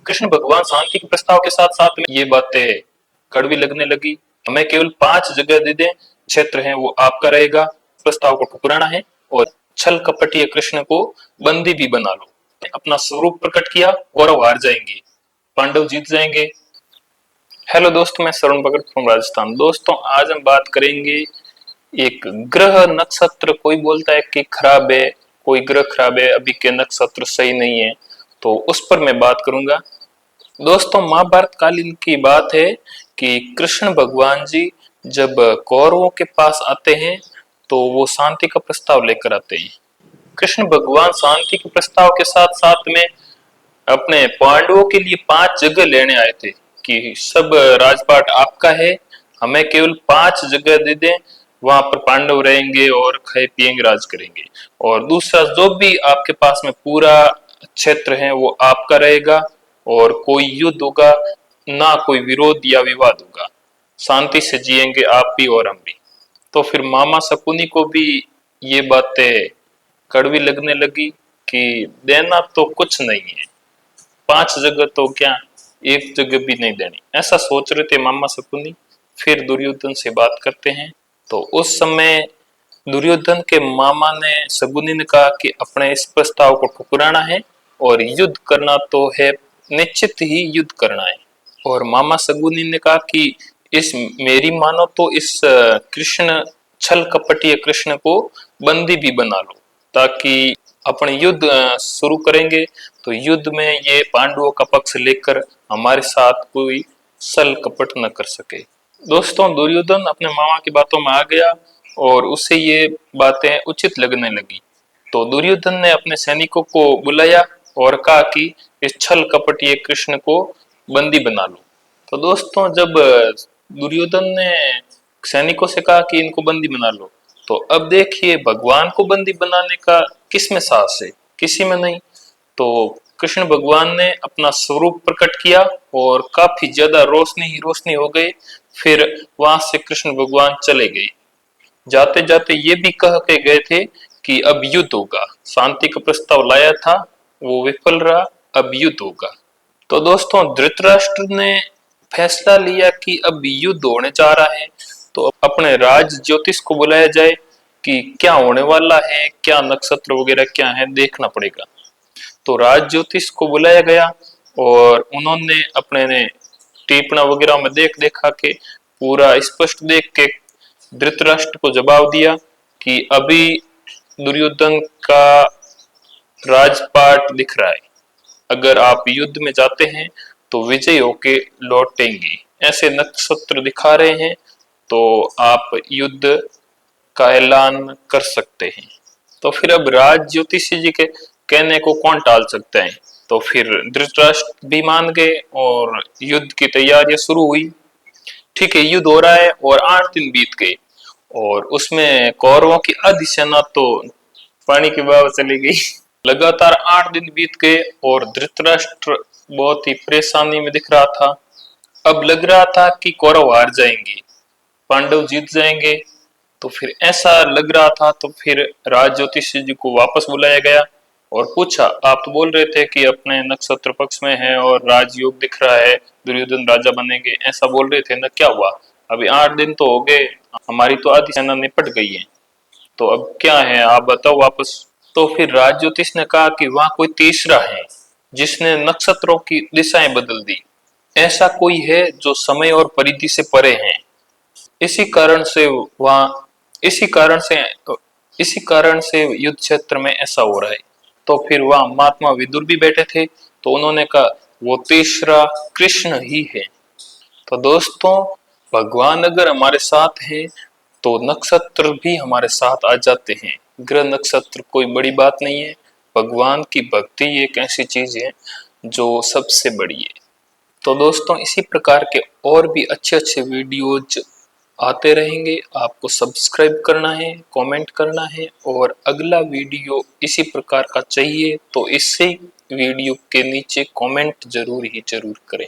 कृष्ण भगवान शांति के प्रस्ताव के साथ साथ में ये बातें कड़वी लगने लगी। हमें केवल 5 जगह दे दें, क्षेत्र है वो आपका रहेगा, प्रस्ताव को ठुकराना है और छल कपटीय कृष्ण को बंदी भी बना लो। अपना स्वरूप प्रकट किया, कौरव हार जाएंगे, पांडव जीत जाएंगे। हेलो दोस्तों, मैं श्रवण भगत फ्रॉम राजस्थान। दोस्तों आज हम बात करेंगे एक ग्रह नक्षत्र। कोई बोलता है कि खराब है, कोई ग्रह खराब है, अभी के नक्षत्र सही नहीं है, तो उस पर मैं बात करूंगा। दोस्तों महाभारत कालीन की बात है कि कृष्ण भगवान जी जब कौरवों के पास आते हैं तो वो शांति का प्रस्ताव लेकर आते हैं। कृष्ण भगवान शांति के प्रस्ताव के साथ साथ में अपने पांडवों के लिए 5 जगह लेने आए थे कि सब राजपाट आपका है, हमें केवल 5 जगह दे दें, वहां पर पांडव रहेंगे और खाए पिएंगे, राज करेंगे। और दूसरा, जो भी आपके पास में पूरा क्षेत्र है वो आपका रहेगा और कोई युद्ध होगा ना, कोई विरोध या विवाद होगा, शांति से जिएंगे आप भी और हम भी। तो फिर मामा शकुनी को भी ये बातें कड़वी लगने लगी कि देना तो कुछ नहीं है, 5 जगह तो क्या, एक जगह भी नहीं देनी, ऐसा सोच रहे थे मामा शकुनी। फिर दुर्योधन से बात करते हैं तो उस समय दुर्योधन के मामा ने शकुनी ने कहा कि अपने इस प्रस्ताव को ठुकराना है और युद्ध करना तो है, निश्चित ही युद्ध करना है। और मामा शकुनी ने कहा कि इस मेरी मानो तो इस कृष्ण, छल कपटीय कृष्ण को बंदी भी बना लो, ताकि अपने युद्ध शुरू करेंगे तो युद्ध में ये पांडवों का पक्ष लेकर हमारे साथ कोई छल कपट न कर सके। दोस्तों दुर्योधन अपने मामा की बातों में आ गया और उसे ये बातें उचित लगने लगी। तो दुर्योधन ने अपने सैनिकों को बुलाया और कहा कि इस छल कपटीय कृष्ण को बंदी बना लो। तो दोस्तों जब दुर्योधन ने सैनिकों से कहा कि इनको बंदी बना लो, तो अब देखिए भगवान को बंदी बनाने का किस में साहस है, किसी में नहीं। तो कृष्ण भगवान ने अपना स्वरूप प्रकट किया और काफी ज्यादा रोशनी ही रोशनी हो गई। फिर वहां से कृष्ण भगवान चले गए। जाते जाते ये भी कह के गए थे कि अब युद्ध होगा, शांति का प्रस्ताव लाया था वो विफल रहा, अब युद्ध होगा। तो दोस्तों धृतराष्ट्र ने फैसला लिया कि अब युद्ध होने जा रहा है, तो अपने राज ज्योतिष को बुलाया जाए कि क्या होने वाला है, क्या नक्षत्र वगैरह क्या है, देखना पड़ेगा। तो राज ज्योतिष को बुलाया गया और उन्होंने अपने ने टिप्पणी वगैरह में देखा के पूरा स्पष्ट देख के धृतराष्ट्र को जवाब दिया कि अभी दुर्योधन का राजपाट दिख रहा है, अगर आप युद्ध में जाते हैं तो विजय होके लौटेंगे, ऐसे नक्षत्र दिखा रहे हैं, तो आप युद्ध का ऐलान कर सकते हैं। तो फिर अब राज ज्योतिषी जी के कहने को कौन टाल सकता है। तो फिर धृतराष्ट्र भी मान गए और युद्ध की तैयारियां शुरू हुई। ठीक है, युद्ध हो रहा है और 8 दिन बीत गए और उसमें कौरवों की आधी सेना तो पानी के बहाव चली गई। लगातार 8 दिन बीत गए और धृतराष्ट्र बहुत ही परेशानी में दिख रहा था। अब लग रहा था कि कौरव हार जाएंगे, पांडव जीत जाएंगे। तो फिर ऐसा लग रहा था, तो फिर राज ज्योतिषी जी को वापस बुलाया गया और पूछा, आप तो बोल रहे थे कि अपने नक्षत्र पक्ष में है और राजयोग दिख रहा है, दुर्योधन राजा बनेंगे, ऐसा बोल रहे थे ना, क्या हुआ? अभी 8 दिन तो हो गए, हमारी तो आधी सेना निपट गई है, तो अब क्या है आप बताओ वापस। तो फिर राज ज्योतिष ने कहा कि वहां कोई तीसरा है जिसने नक्षत्रों की दिशाएं बदल दी, ऐसा कोई है जो समय और परिधि से परे है, इसी कारण से वहां इसी कारण से इसी कारण से युद्ध क्षेत्र में ऐसा हो रहा है। तो फिर वहां महात्मा विदुर भी बैठे थे, तो उन्होंने कहा वो तीसरा कृष्ण ही है। तो दोस्तों भगवान अगर हमारे साथ है तो नक्षत्र भी हमारे साथ आ जाते हैं। ग्रह नक्षत्र कोई बड़ी बात नहीं है, भगवान की भक्ति एक ऐसी चीज है जो सबसे बड़ी है। तो दोस्तों इसी प्रकार के और भी अच्छे अच्छे वीडियोज आते रहेंगे, आपको सब्सक्राइब करना है, कमेंट करना है, और अगला वीडियो इसी प्रकार का चाहिए तो इसी वीडियो के नीचे कमेंट जरूर ही जरूर करें।